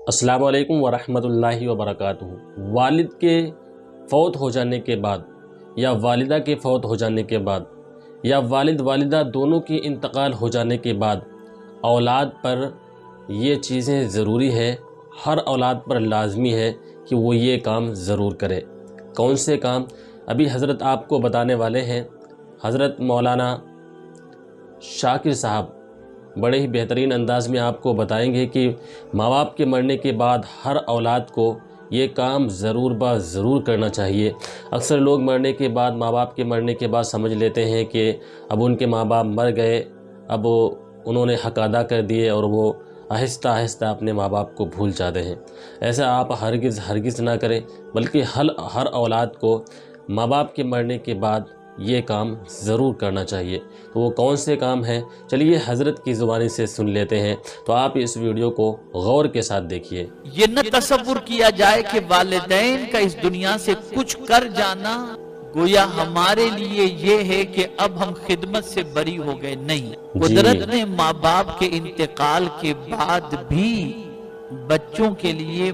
السلام علیکم ورحمۃ اللہ وبرکاتہ۔ والد کے فوت ہو جانے کے بعد یا والدہ کے فوت ہو جانے کے بعد یا والد والدہ دونوں کی انتقال ہو جانے کے بعد اولاد پر یہ چیزیں ضروری ہے، ہر اولاد پر لازمی ہے کہ وہ یہ کام ضرور کرے۔ کون سے کام؟ ابھی حضرت آپ کو بتانے والے ہیں۔ حضرت مولانا شاکر صاحب بڑے ہی بہترین انداز میں آپ کو بتائیں گے کہ ماں باپ کے مرنے کے بعد ہر اولاد کو یہ کام ضرور کرنا چاہیے۔ اکثر لوگ مرنے کے بعد، ماں باپ کے مرنے کے بعد سمجھ لیتے ہیں کہ اب ان کے ماں باپ مر گئے، اب انہوں نے حق ادا کر دیے اور وہ آہستہ آہستہ اپنے ماں باپ کو بھول جاتے ہیں۔ ایسا آپ ہرگز نہ کریں، بلکہ ہر اولاد کو ماں باپ کے مرنے کے بعد یہ کام ضرور کرنا چاہیے۔ تو وہ کون سے کام ہیں؟ چلیے حضرت کی زبانی سے سن لیتے ہیں، تو آپ اس ویڈیو کو غور کے ساتھ دیکھیے۔ یہ نہ تصور کیا جائے کہ والدین کا اس دنیا سے کچھ کر جانا گویا ہمارے لیے یہ ہے کہ اب ہم خدمت سے بری ہو گئے، نہیں۔ قدرت نے ماں باپ کے انتقال کے بعد بھی بچوں کے لیے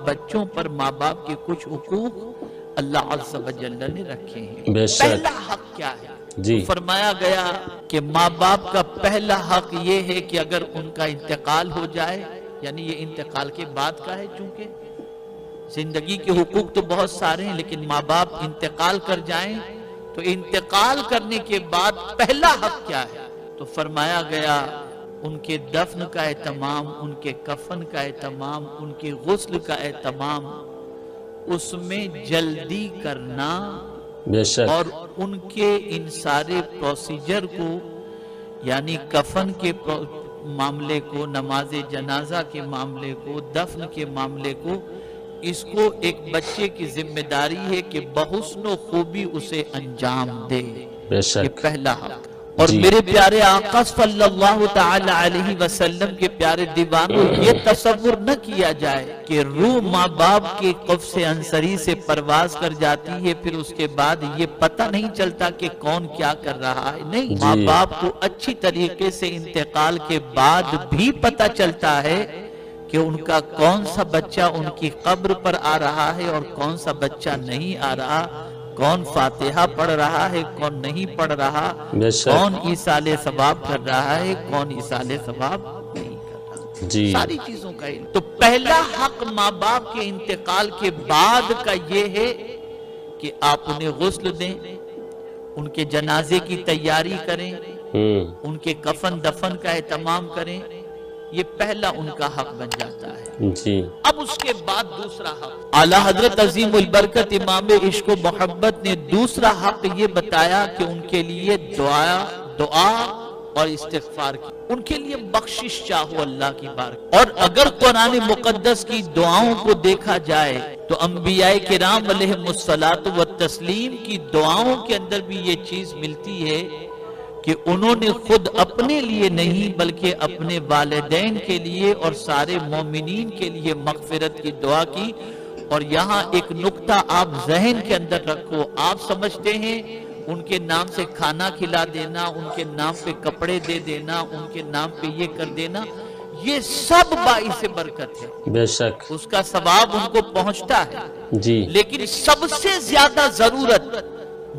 بچوں پر ماں باپ کے کچھ حقوق اللہ عز و جل نے رکھے ہیں۔ بے شک۔ پہلا حق کیا ہے؟ جی فرمایا گیا کہ ماں باپ کا پہلا حق یہ ہے کہ اگر ان کا انتقال ہو جائے، یعنی یہ انتقال کے بعد کا ہے، چونکہ زندگی کے حقوق تو بہت سارے ہیں، لیکن ماں باپ انتقال کر جائیں تو انتقال کرنے کے بعد پہلا حق کیا ہے؟ تو فرمایا گیا ان کے دفن کا اہتمام، ان کے کفن کا اہتمام، ان کے غسل کا اہتمام، اس میں جلدی کرنا، بے شک، اور ان کے ان سارے پروسیجر کو، یعنی کفن کے معاملے کو، نماز جنازہ کے معاملے کو، دفن کے معاملے کو، اس کو ایک بچے کی ذمہ داری ہے کہ بحسن و خوبی اسے انجام دے۔ بے یہ شک۔ پہلا حق۔ اور جی۔ میرے پیارے آقا صلی اللہ تعالی علیہ وسلم کے پیارے دیوانوں، یہ تصور نہ کیا جائے کہ روح ماں باپ کے قفس انصری سے پرواز کر جاتی ہے، پھر اس کے بعد یہ پتہ نہیں چلتا کہ کون کیا کر رہا ہے۔ نہیں، ماں باپ کو اچھی طریقے سے انتقال کے بعد بھی پتہ چلتا ہے کہ ان کا کون سا بچہ ان کی قبر پر آ رہا ہے اور کون سا بچہ نہیں آ رہا، کون فاتحہ پڑھ رہا ہے، کون نہیں پڑھ رہا، کون ایصال ثواب کر رہا ہے، کون ایصال ثواب نہیں کر رہا، جی۔ ساری چیزوں کا علم۔ تو پہلا حق ماں باپ کے انتقال کے بعد کا یہ ہے کہ آپ انہیں غسل دیں، ان کے جنازے کی تیاری کریں، ان کے کفن دفن کا اہتمام کریں، یہ پہلا ان کا حق بن جاتا ہے۔ جی۔ اب اس کے بعد دوسرا حق، اعلیٰ حضرت عظیم البرکت امام عشق و محبت نے دوسرا حق یہ بتایا کہ ان کے لیے دعا اور استغفار کی، ان کے لیے بخشش چاہو اللہ کی بارگاہ۔ اور اگر قرآن مقدس کی دعاؤں کو دیکھا جائے تو انبیاء کرام علیہم الصلاۃ والتسلیم کی دعاؤں کے اندر بھی یہ چیز ملتی ہے کہ انہوں نے خود اپنے لیے نہیں بلکہ اپنے والدین کے لیے اور سارے مومنین کے لیے مغفرت کی دعا کی۔ اور یہاں ایک نقطہ آپ ذہن کے اندر رکھو، آپ سمجھتے ہیں ان کے نام سے کھانا کھلا دینا، ان کے نام پہ کپڑے دے دینا، ان کے نام پہ یہ کر دینا، یہ سب باعث برکت ہے، بے شک، اس کا ثواب ان کو پہنچتا ہے۔ جی۔ لیکن سب سے زیادہ ضرورت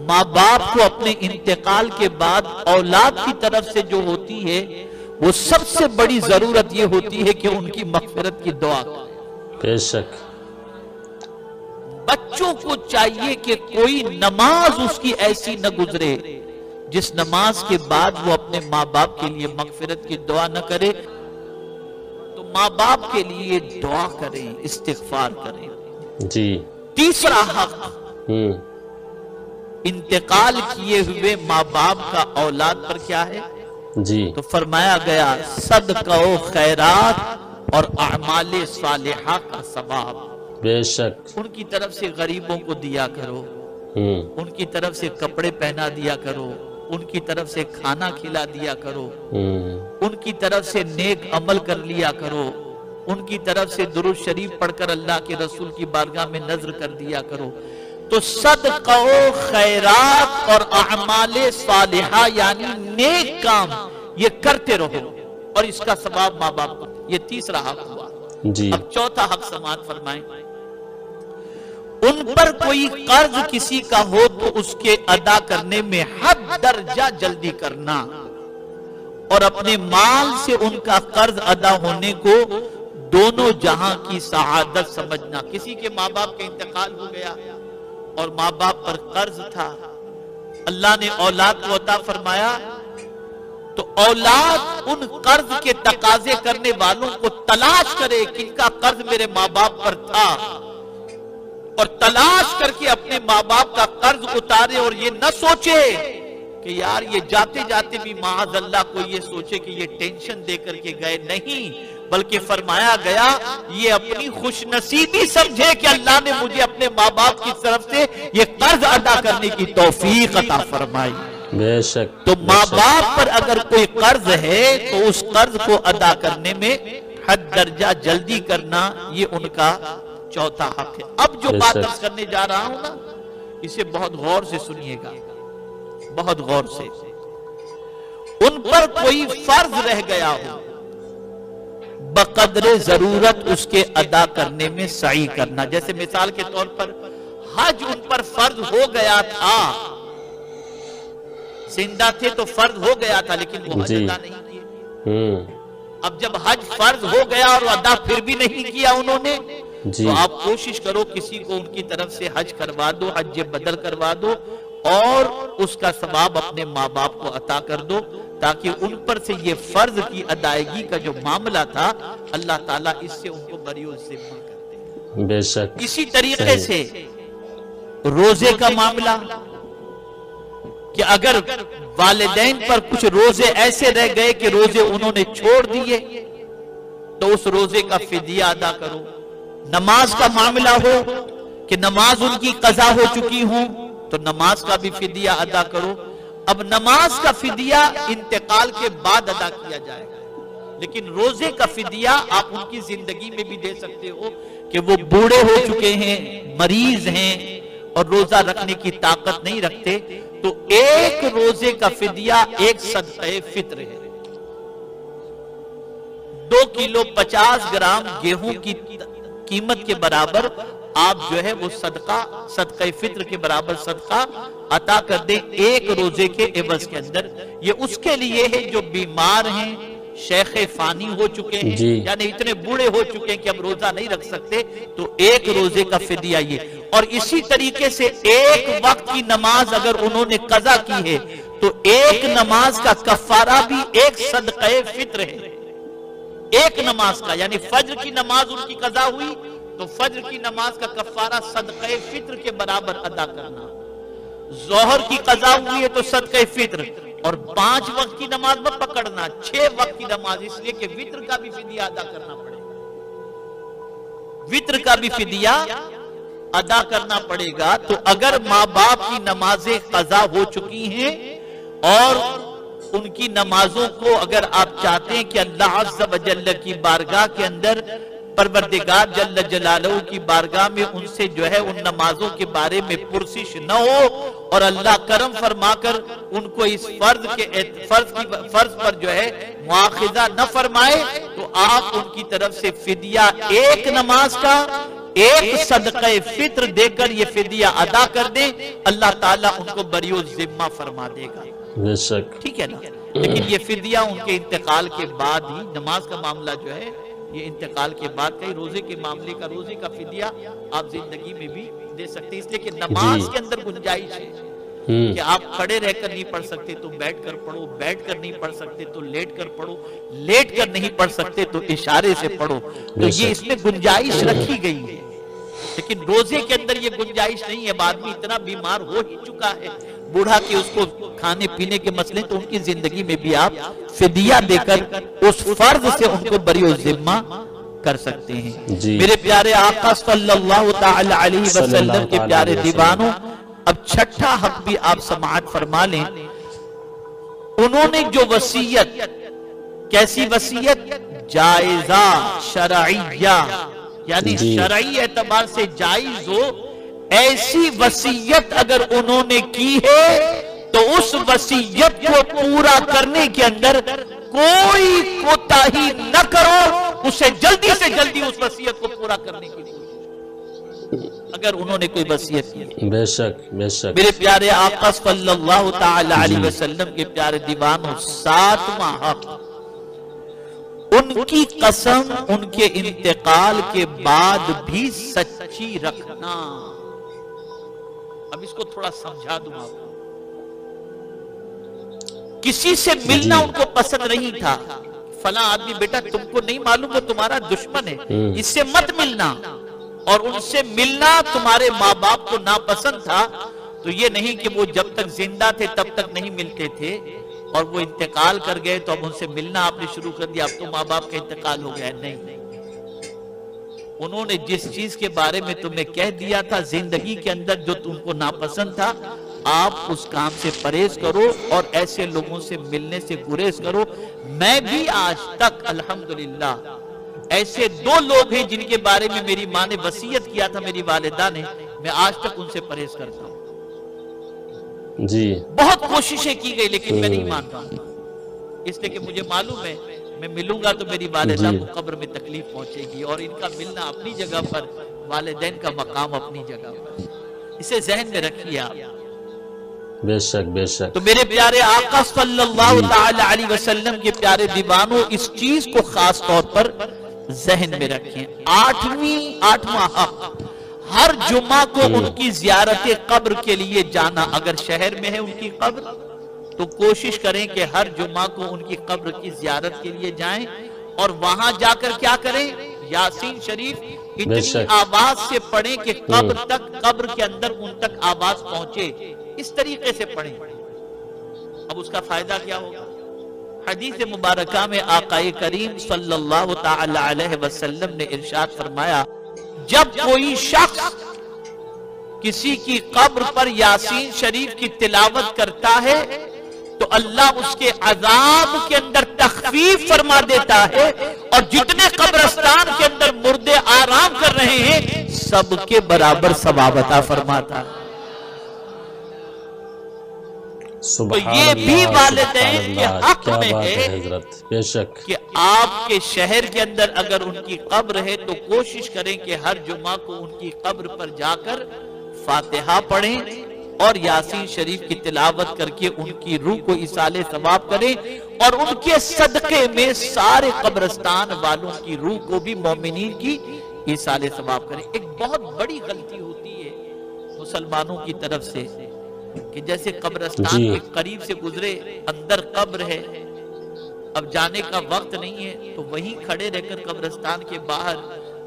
ماں باپ کو اپنے انتقال کے بعد اولاد کی طرف سے جو ہوتی ہے، وہ سب سے بڑی ضرورت یہ ہوتی ہے کہ ان کی مغفرت کی دعا کریں۔ بے شک۔ بچوں کو چاہیے کہ کوئی نماز اس کی ایسی نہ گزرے جس نماز کے بعد وہ اپنے ماں باپ کے لیے مغفرت کی دعا نہ کرے۔ تو ماں باپ کے لیے دعا کریں، استغفار کریں۔ جی۔ تیسرا حق، انتقال کیے ہوئے ماں باپ کا اولاد پر کیا ہے؟ جی۔ تو فرمایا گیا صدقہ و خیرات اور اعمال صالحہ کا ثواب۔ بے شک۔ ان کی طرف سے غریبوں کو دیا کرو، ان کی طرف سے کپڑے پہنا دیا کرو، ان کی طرف سے کھانا کھلا دیا کرو، ان کی طرف سے نیک عمل کر لیا کرو، ان کی طرف سے درود شریف پڑھ کر اللہ کے رسول کی بارگاہ میں نذر کر دیا کرو۔ تو صدقہ و خیرات اور اعمال صالحہ یعنی نیک کام یہ کرتے رہو، اور اس کا ثواب ماں باپ کو، یہ تیسرا حق ہوا۔ جی اب چوتھا حق سماعت فرمائیں، ان پر کوئی قرض کسی کا ہو تو اس کے ادا کرنے میں حد درجہ جلدی کرنا، اور اپنے مال سے ان کا قرض ادا ہونے کو دونوں جہاں کی سعادت سمجھنا۔ کسی کے ماں باپ کا انتقال ہو گیا اور ماں باپ پر قرض تھا، اللہ نے اولاد کو عطا فرمایا، تو اولاد ان قرض کے تقاضے کرنے والوں کو تلاش کرے کہ ان کا قرض میرے ماں باپ پر تھا، اور تلاش کر کے اپنے ماں باپ کا قرض اتارے، اور یہ نہ سوچے کہ یار یہ جاتے جاتے بھی معاذ اللہ کو یہ سوچے کہ یہ ٹینشن دے کر کے گئے، نہیں، بلکہ فرمایا گیا یہ اپنی خوش نصیبی سمجھے کہ اللہ نے مجھے اپنے ماں باپ کی طرف سے یہ قرض ادا کرنے کی توفیق عطا فرمائی۔ بے شک، تو ماں باپ پر اگر کوئی قرض ہے تو اس قرض کو ادا کرنے میں حد درجہ جلدی کرنا، یہ ان کا چوتھا حق ہے۔ اب جو بات عرض کرنے جا رہا ہوں نا، اسے بہت غور سے سنیے گا، بہت غور سے۔ ان پر کوئی فرض رہ گیا ہو، بقدر ضرورت اس کے ادا کرنے میں سعی کرنا۔ جیسے مثال کے طور پر حج ان پر فرض ہو گیا تھا، زندہ تھے تو فرض ہو گیا تھا، لیکن وہ حج ادا نہیں کیے۔ اب جب حج فرض ہو گیا اور ادا پھر بھی نہیں کیا انہوں نے، تو آپ کوشش کرو کسی کو ان کی طرف سے حج کروا دو، حج بدل کروا دو، اور اس کا ثواب اپنے ماں باپ کو عطا کر دو، تاکہ ان پر سے یہ فرض کی ادائیگی کا جو معاملہ تھا اللہ تعالیٰ اس سے ان کو بری الذمہ کر دے۔ بے شک، اسی طریقے سے روزے کا معاملہ، کہ اگر والدین پر کچھ روزے ایسے رہ گئے کہ روزے انہوں نے چھوڑ دیے تو اس روزے کا فدیہ ادا کرو۔ نماز کا معاملہ ہو کہ نماز ان کی قضا ہو چکی ہوں تو نماز کا بھی فدیہ ادا کرو۔ اب نماز کا فدیہ انتقال کے بعد ادا کیا جائے گا، لیکن روزے کا فدیہ آپ ان کی زندگی میں بھی دے سکتے ہو کہ وہ بوڑھے ہو چکے ہیں، مریض ہیں اور روزہ رکھنے کی طاقت نہیں رکھتے، تو ایک روزے کا فدیہ ایک صدقہ فطر ہے۔ 2 کلو 50 گرام گیہوں کی قیمت کے برابر آپ جو ہے وہ صدقہ فطر کے برابر صدقہ عطا کر دیں ایک روزے کے عوض کے اندر۔ یہ اس کے لیے ہے جو بیمار ہیں، شیخ فانی ہو چکے ہیں، یعنی اتنے بوڑھے ہو چکے ہیں کہ اب روزہ نہیں رکھ سکتے، تو ایک روزے کا فدیہ یہ۔ اور اسی طریقے سے ایک وقت کی نماز اگر انہوں نے قضا کی ہے تو ایک نماز کا کفارہ بھی ایک صدقہ فطر ہے، ایک نماز کا، یعنی فجر کی نماز ان کی قضا ہوئی تو فجر کی نماز کا کفارہ صدقہ فطر کے برابر ادا کرنا۔ ظہر کی قضا ہوئی ہے تو صدقہ فطر، اور 5 وقت کی نماز مت پکڑنا، 6 وقت کی نماز، اس لیے کہ وطر کا بھی فدیہ ادا کرنا پڑے گا، وطر کا بھی فدیہ ادا کرنا پڑے گا۔ تو اگر ماں باپ کی نمازیں قضا ہو چکی ہیں اور ان کی نمازوں کو اگر آپ چاہتے ہیں کہ اللہ عز و جل کی بارگاہ کے اندر، پروردگار جل جلالہ کی بارگاہ میں ان سے جو ہے ان نمازوں کے بارے میں پرسش نہ ہو اور اللہ کرم فرما کر ان کو اس فرض پر جو ہے مواخذہ نہ فرمائے، تو آپ ان کی طرف سے فدیہ ایک نماز کا ایک صدقہ فطر دے کر یہ فدیہ ادا کر دیں، اللہ تعالیٰ ان کو بری الذمہ فرما دے گا۔ بے شک، ٹھیک ہے نا؟ لیکن یہ فدیہ ان کے انتقال کے بعد ہی، نماز کا معاملہ جو ہے یہ انتقال کے بعد کا ہی، روزے کے معاملے کا روزے کا فدیہ آپ زندگی میں بھی دے سکتے ہیں، اس لیے کہ نماز کے اندر گنجائش ہے کہ آپ کھڑے رہ کر نہیں پڑھ سکتے تو بیٹھ کر پڑھو، بیٹھ کر نہیں پڑھ سکتے تو لیٹ کر پڑھو، لیٹ کر نہیں پڑھ سکتے تو اشارے سے پڑھو، تو یہ اس میں گنجائش رکھی گئی ہے۔ لیکن روزے کے اندر یہ گنجائش نہیں ہے، اب آدمی اتنا بیمار ہو ہی چکا ہے، بوڑھا کہ اس کو کھانے پینے کے مسئلے، تو ان کی زندگی میں بھی آپ فدیہ دے کر اس فرض سے ان کو بری الذمہ کر سکتے ہیں۔ میرے پیارے آقا صلی اللہ تعالی علیہ وسلم کے پیارے دیوانوں، اب چھٹا حق بھی آپ سماعت فرما لیں۔ انہوں نے جو وصیت، کیسی وصیت؟ جائزہ شرعیہ، یعنی شرعی اعتبار سے جائز ہو، ایسی وصیت اگر انہوں نے کی ہے تو اس وصیت کو پورا کرنے کے اندر کوئی کوتاہی نہ کرو، اسے جلدی سے جلدی اس وصیت کو پورا کرنے کی کوشش، اگر انہوں نے کوئی وصیت کی۔ بے شک بے شک میرے پیارے آقا صلی اللہ تعالی علیہ وسلم کے پیارے دیوانوں، 7واں حق، ان کی قسم ان کے انتقال کے بعد بھی سچی رکھنا۔ اب اس کو تھوڑا سمجھا دوں آپ کو۔ کسی سے ملنا ان کو پسند نہیں تھا، فلاں آدمی بیٹا تم کو نہیں معلوم وہ تمہارا دشمن ہے، اس سے مت ملنا، اور ان سے ملنا تمہارے ماں باپ کو ناپسند تھا، تو یہ نہیں کہ وہ جب تک زندہ تھے تب تک نہیں ملتے تھے، اور وہ انتقال کر گئے تو اب ان سے ملنا آپ نے شروع کر دیا، اب تو ماں باپ کا انتقال ہو گیا ہے۔ نہیں، انہوں نے جس چیز کے بارے میں تمہیں کہہ دیا تھا زندگی کے اندر جو تم کو ناپسند تھا، آپ اس کام سے پرہیز کرو اور ایسے لوگوں سے ملنے سے گریز کرو۔ میں بھی آج تک الحمدللہ ایسے 2 لوگ ہیں جن کے بارے میں میری ماں نے وصیت کیا تھا، میری والدہ نے، میں آج تک ان سے پرہیز کرتا ہوں۔ جی بہت کوششیں کی گئی لیکن میں نہیں مان رہا، اس لیے کہ مجھے معلوم ہے میں ملوں گا تو میری والدہ کو قبر میں تکلیف پہنچے گی، اور ان کا ملنا اپنی جگہ پر، والدین کا مقام اپنی جگہ پر، اسے ذہن میں رکھیے آپ۔ بے شک بے شک تو میرے پیارے آقا صلی اللہ تعالی علیہ وسلم کے پیارے دیوانوں، اس چیز کو خاص طور پر ذہن میں رکھیں۔ 8واں حق، ہر جمعہ کو ان کی زیارت قبر کے لیے جانا۔ اگر شہر میں ہے ان کی قبر تو کوشش کریں کہ ہر جمعہ کو ان کی قبر کی زیارت کے لیے جائیں، اور وہاں جا کر کیا کریں؟ یاسین شریف اتنی آواز سے پڑھیں کہ قبر تک، قبر کے اندر ان تک آواز پہنچے، اس طریقے سے پڑھیں۔ اب اس کا فائدہ کیا ہوگا؟ حدیث مبارکہ میں آقا کریم صلی اللہ تعالی علیہ وسلم نے ارشاد فرمایا، جب کوئی شخص کسی کی قبر پر یاسین شریف کی تلاوت کرتا ہے تو اللہ اس کے عذاب کے اندر تخفیف فرما دیتا ہے، اور جتنے قبرستان کے اندر مردے آرام کر رہے ہیں سب کے برابر ثواب عطا فرماتا ہے۔ تو یہ بھی والدین کے حق میں ہے حضرت، بے شک کہ آپ کے شہر کے اندر اگر ان کی قبر ہے تو کوشش کریں کہ ہر جمعہ کو ان کی قبر پر جا کر فاتحہ پڑھیں اور یاسین شریف کی تلاوت کر کے ان کی روح کو ایصال ثواب کریں، اور ان کے صدقے میں سارے قبرستان والوں کی روح کو بھی مومنین کی ایصال ثواب کریں۔ ایک بہت بڑی غلطی ہوتی ہے مسلمانوں کی طرف سے کہ جیسے قبرستان کے قریب سے گزرے، اندر قبر ہے، اب جانے کا وقت نہیں ہے تو وہیں کھڑے رہ کر قبرستان کے باہر،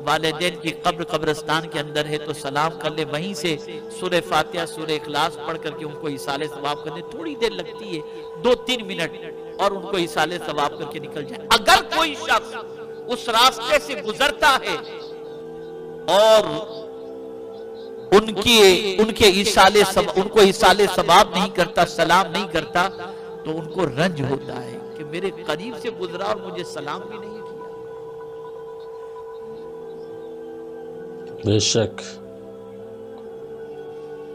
والدین کی قبر قبرستان کے اندر ہے تو سلام کر لے، وہیں سے سورہ فاتحہ سورہ اخلاص پڑھ کر کے ان کو ایصال ثواب کرنے تھوڑی دیر لگتی ہے، 2-3 منٹ، اور ان کو ایصال ثواب کر کے نکل جائے۔ اگر کوئی شخص اس راستے سے گزرتا ہے اور ان کو ایصال ثواب نہیں کرتا، سلام نہیں کرتا، تو ان کو رنج ہوتا ہے کہ میرے قریب سے گزرا اور مجھے سلام بھی نہیں کیا۔ بے شک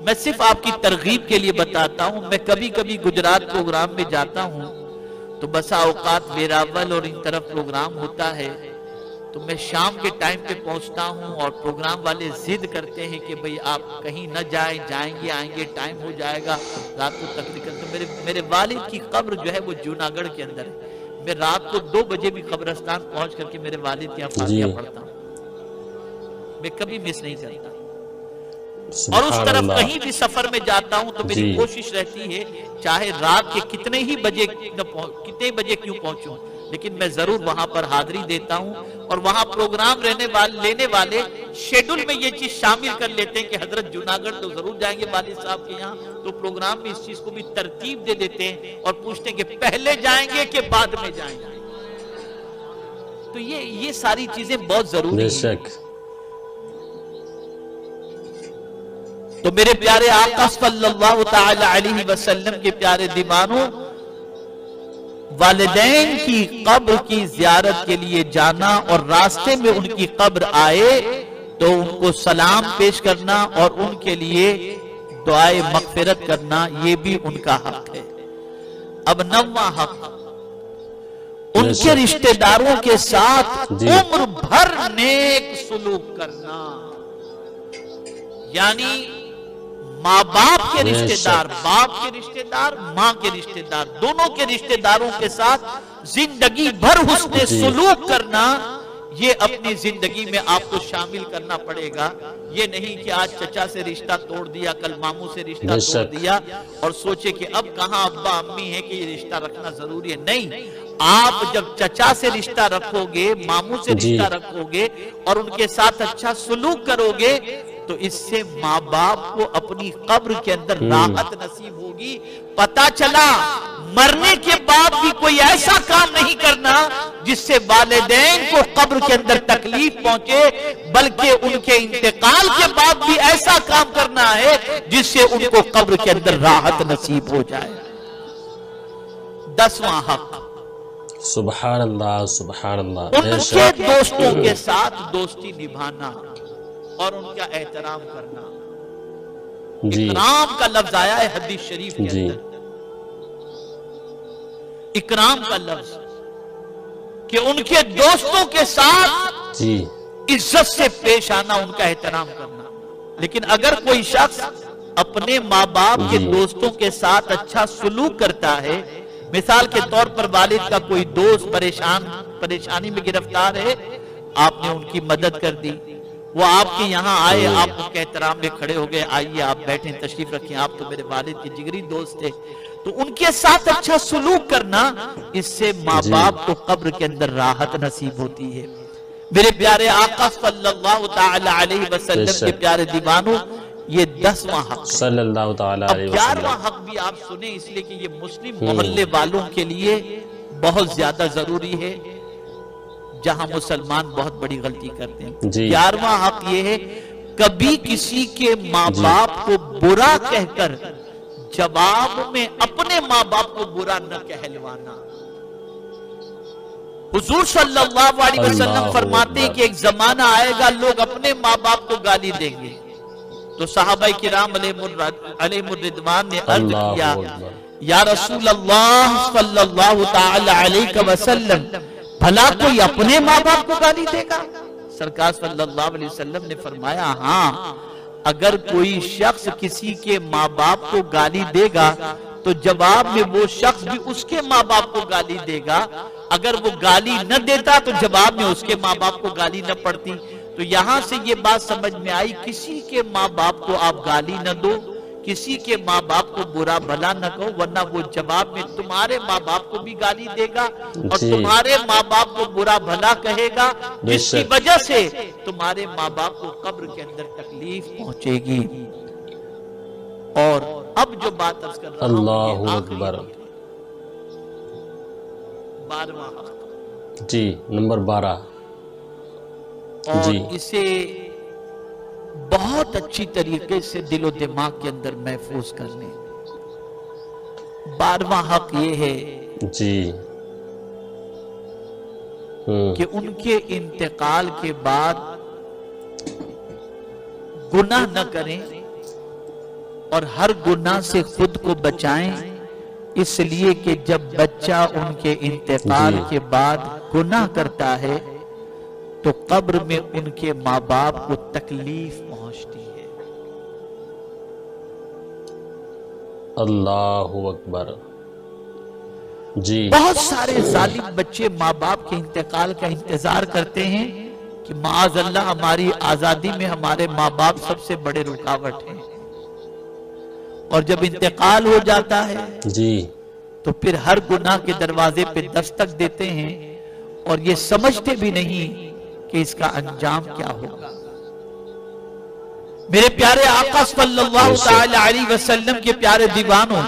میں صرف آپ کی ترغیب کے لیے بتاتا ہوں، میں کبھی کبھی گجرات پروگرام میں جاتا ہوں تو بسا اوقات ویراول اور ان طرف پروگرام ہوتا ہے تو میں شام کے ٹائم پہ پہنچتا ہوں، اور پروگرام والے ضد کرتے ہیں کہ بھئی آپ کہیں نہ جائیں، جائیں گے آئیں گے ٹائم ہو جائے گا، رات کو تقریر تو میرے والد کی قبر جو ہے وہ جوناگڑھ کے اندر ہے، میں رات کو 2 بجے بھی قبرستان پہنچ کر کے میرے والد کے یہاں فاتحہ پڑھتا ہوں، میں کبھی مس نہیں کرتا، اور اس طرف کہیں بھی سفر میں جاتا ہوں تو میری کوشش رہتی ہے چاہے رات کے کتنے بجے کیوں پہنچوں، لیکن میں ضرور وہاں پر حاضری دیتا ہوں، اور وہاں پروگرام لینے والے شیڈول میں یہ چیز شامل کر لیتے ہیں کہ حضرت جوناگڑھ تو ضرور جائیں گے والد صاحب کے یہاں، تو پروگرام میں اس چیز کو بھی ترتیب دے دیتے ہیں اور پوچھتے ہیں کہ پہلے جائیں گے کہ بعد میں جائیں گے۔ تو یہ ساری چیزیں بہت ضروری ہیں۔ تو میرے پیارے آقا صلی اللہ تعالی علیہ وسلم کے پیارے دیوانوں، والدین کی قبر کی زیارت کے لیے جانا اور راستے میں ان کی قبر آئے تو ان کو سلام پیش کرنا اور ان کے لیے دعائے مغفرت کرنا، یہ بھی ان کا حق ہے۔ اب 9واں حق، ان کے رشتہ داروں کے ساتھ جی عمر بھر نیک سلوک کرنا، یعنی ماں باپ کے بے رشتہ شک۔ دار، باپ کے رشتہ دار، ماں کے رشتہ دار، دونوں کے رشتہ داروں کے ساتھ زندگی بھر حسن جی سلوک کرنا، یہ اپنی زندگی میں آپ کو شامل کرنا پڑے گا۔ یہ نہیں کہ آج چچا سے رشتہ توڑ دیا، کل ماموں سے رشتہ بے توڑ شک۔ دیا اور سوچے کہ اب کہاں ابا امی ہے کہ یہ رشتہ رکھنا ضروری ہے۔ نہیں، آپ جب چچا سے رشتہ رکھو گے، ماموں سے جی رشتہ رکھو گے اور ان کے ساتھ اچھا سلوک کرو گے تو اس سے ماں باپ کو اپنی قبر کے اندر راحت نصیب ہوگی۔ پتہ چلا مرنے کے بعد بھی کوئی ایسا کام نہیں کرنا جس سے والدین کو قبر کے اندر تکلیف پہنچے، بلکہ ان کے انتقال کے بعد بھی ایسا کام کرنا ہے جس سے ان کو قبر کے اندر راحت نصیب ہو جائے۔ 10واں حق، سبحان اللہ سبحان اللہ، ان بے کے شک۔ دوستوں کے ساتھ دوستی نبھانا اور ان کا احترام کرنا۔ جی اکرام کا لفظ آیا ہے حدیث شریف کے جی اندر، اکرام کا لفظ، کہ ان کے دوستوں کے ساتھ جی عزت سے پیش آنا، ان کا احترام کرنا۔ لیکن اگر کوئی شخص اپنے ماں باپ کے جی دوستوں کے ساتھ اچھا سلوک کرتا ہے، مثال کے طور پر والد کا کوئی دوست پریشانی میں گرفتار ہے، آپ نے ان کی مدد کر دی، وہ آپ کے یہاں آئے، آپ ان کے احترام میں کھڑے ہو گئے، آئیے آپ بیٹھیں، تشریف رکھیں، آپ تو میرے والد کے جگری دوست تھے، تو ان کے ساتھ اچھا سلوک کرنا، اس سے ماں جی باپ کو قبر کے اندر راحت نصیب ہوتی ہے۔ میرے پیارے آقا صلی اللہ تعالی علیہ وسلم کے پیارے دیوانوں، یہ 10واں حق ہے۔ صلی اللہ تعالی اب علیہ 11واں وسلم۔ حق بھی آپ سنیں، اس لیے کہ یہ مسلم محلے والوں کے لیے بہت زیادہ ضروری ہے، جہاں مسلمان بہت بڑی غلطی کرتے ہیں۔ جی 11واں حق یہ ہے، کبھی کسی کے ماں جی باپ کو برا کہہ کر جواب میں اپنے ماں باپ کو برا نہ کہلوانا۔ حضور صلی اللہ علیہ وسلم اللہ فرماتے ہیں اکبر۔ کہ ایک زمانہ آئے گا لوگ اپنے ماں باپ کو گالی دیں گے، تو صحابہ کرام علیہ الرضوان نے عرض اللہ کیا، اکبر۔ یا رسول اللہ صلی اللہ تعالی علیہ وسلم، بھلا کوئی اپنے ماں باپ کو گالی دے گا؟ سرکار صلی اللہ علیہ وسلم نے فرمایا، ہاں، اگر کوئی شخص کسی کے ماں باپ کو گالی دے گا تو جواب میں وہ شخص بھی اس کے ماں باپ کو گالی دے گا، اگر وہ گالی نہ دیتا تو جواب میں اس کے ماں باپ کو گالی نہ پڑتی۔ تو یہاں سے یہ بات سمجھ میں آئی، کسی کے ماں باپ کو آپ گالی نہ دو، کسی کے ماں باپ کو برا بھلا نہ کہو، ورنہ وہ جواب میں تمہارے ماں باپ کو بھی گالی دے گا اور جی تمہارے ماں باپ کو برا بھلا کہے گا، بے جس کی شک۔ وجہ سے تمہارے ماں باپ کو قبر کے اندر تکلیف پہنچے گی۔ اور اب جو بات عرض کر رہا ہوں، اللہ یہ آخری اکبر۔ حق ہے، 12واں حق، جی نمبر 12۔ اور جی اسے بہت اچھی طریقے سے دل و دماغ کے اندر محفوظ کر لیں۔ 12واں حق یہ ہے جی کہ ان کے انتقال کے بعد گناہ نہ کریں اور ہر گناہ سے خود کو بچائیں، اس لیے کہ جب بچہ ان کے انتقال جی کے بعد گناہ کرتا ہے تو قبر میں ان کے ماں باپ کو تکلیف پہنچتی ہے۔ اللہ اکبر۔ جی بہت سارے ظالم بچے ماں باپ کے انتقال کا انتظار کرتے ہیں کہ معاذ اللہ ہماری آزادی میں ہمارے ماں باپ سب سے بڑے رکاوٹ ہیں، اور جب انتقال ہو جاتا ہے جی تو پھر ہر گناہ کے دروازے پہ دستک دیتے ہیں اور یہ سمجھتے بھی نہیں کہ اس کا انجام کیا ہوگا۔ میرے پیارے آقا صلی اللہ تعالی علیہ وسلم کے پیارے دیوانوں،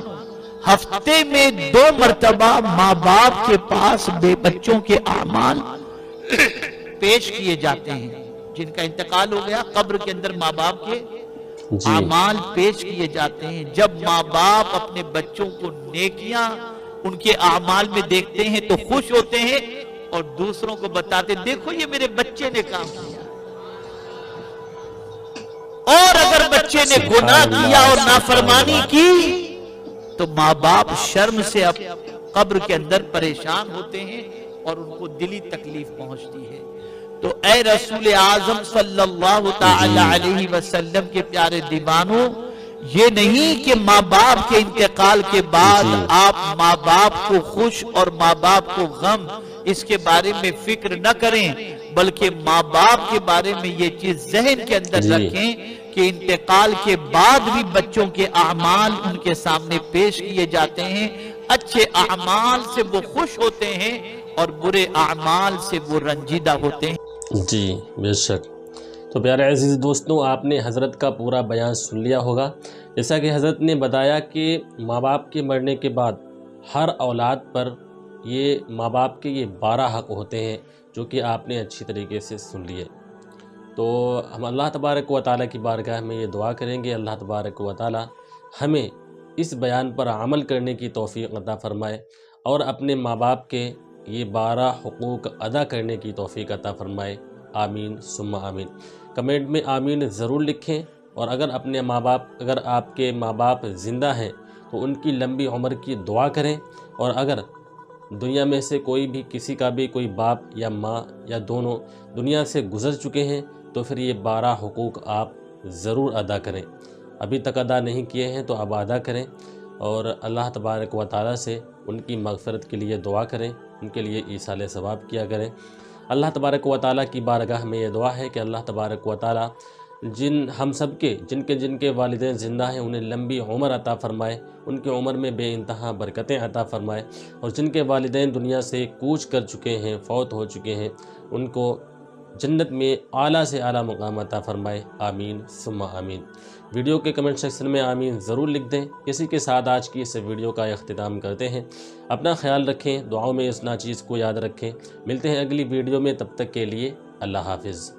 ہفتے میں 2 مرتبہ ماں باپ کے پاس بے بچوں کے اعمال پیش کیے جاتے ہیں، جن کا انتقال ہو گیا قبر کے اندر ماں باپ کے جی اعمال پیش کیے جاتے ہیں۔ جب ماں باپ اپنے بچوں کو نیکیاں ان کے اعمال میں دیکھتے ہیں تو خوش ہوتے ہیں اور دوسروں کو بتاتے، دیکھو یہ میرے بچے نے کام کیا۔ اور اگر بچے نے گناہ کیا اور نافرمانی کی تو ماں باپ شرم سے اب قبر کے اندر پریشان ہوتے ہیں، اور ان کو دلی تکلیف پہنچتی ہے۔ تو اے رسول اعظم صلی اللہ تعالی علیہ وسلم کے پیارے دیوانوں، یہ نہیں کہ ماں باپ کے انتقال کے بعد آپ ماں باپ کو خوش اور ماں باپ کو غم اس کے بارے میں فکر نہ کریں، بلکہ ماں باپ کے بارے میں یہ چیز ذہن کے اندر رکھیں کہ انتقال کے بعد بھی بچوں کے اعمال ان کے سامنے پیش کیے جاتے ہیں۔ اچھے اعمال سے وہ خوش ہوتے ہیں اور برے اعمال سے وہ رنجیدہ ہوتے ہیں۔ جی بے شک۔ تو پیارے عزیز دوستوں، آپ نے حضرت کا پورا بیان سن لیا ہوگا۔ جیسا کہ حضرت نے بتایا کہ ماں باپ کے مرنے کے بعد ہر اولاد پر یہ ماں باپ کے یہ 12 حق ہوتے ہیں، جو کہ آپ نے اچھی طریقے سے سن لیے۔ تو ہم اللہ تبارک و تعالیٰ کی بارگاہ میں یہ دعا کریں گے، اللہ تبارک و تعالیٰ ہمیں اس بیان پر عمل کرنے کی توفیق عطا فرمائے اور اپنے ماں باپ کے یہ 12 حقوق ادا کرنے کی توفیق عطا فرمائے۔ آمین ثم آمین۔ کمنٹ میں آمین ضرور لکھیں، اور اگر آپ کے ماں باپ زندہ ہیں تو ان کی لمبی عمر کی دعا کریں، اور اگر دنیا میں سے کوئی بھی کسی کا بھی کوئی باپ یا ماں یا دونوں دنیا سے گزر چکے ہیں تو پھر یہ 12 حقوق آپ ضرور ادا کریں۔ ابھی تک ادا نہیں کیے ہیں تو اب ادا کریں، اور اللہ تبارک و تعالیٰ سے ان کی مغفرت کے لیے دعا کریں، ان کے لیے ایصال ثواب کیا کریں۔ اللہ تبارک و تعالیٰ کی بارگاہ میں یہ دعا ہے کہ اللہ تبارک و تعالیٰ جن کے والدین زندہ ہیں انہیں لمبی عمر عطا فرمائے، ان کی عمر میں بے انتہا برکتیں عطا فرمائے، اور جن کے والدین دنیا سے کوچ کر چکے ہیں، فوت ہو چکے ہیں، ان کو جنت میں اعلیٰ سے اعلیٰ مقام عطا فرمائے۔ آمین ثم آمین۔ ویڈیو کے کمنٹ سیکشن میں آمین ضرور لکھ دیں۔ اسی کے ساتھ آج کی اس ویڈیو کا اختتام کرتے ہیں۔ اپنا خیال رکھیں، دعاؤں میں اس ناچیز کو یاد رکھیں۔ ملتے ہیں اگلی ویڈیو میں، تب تک کے لیے اللہ حافظ۔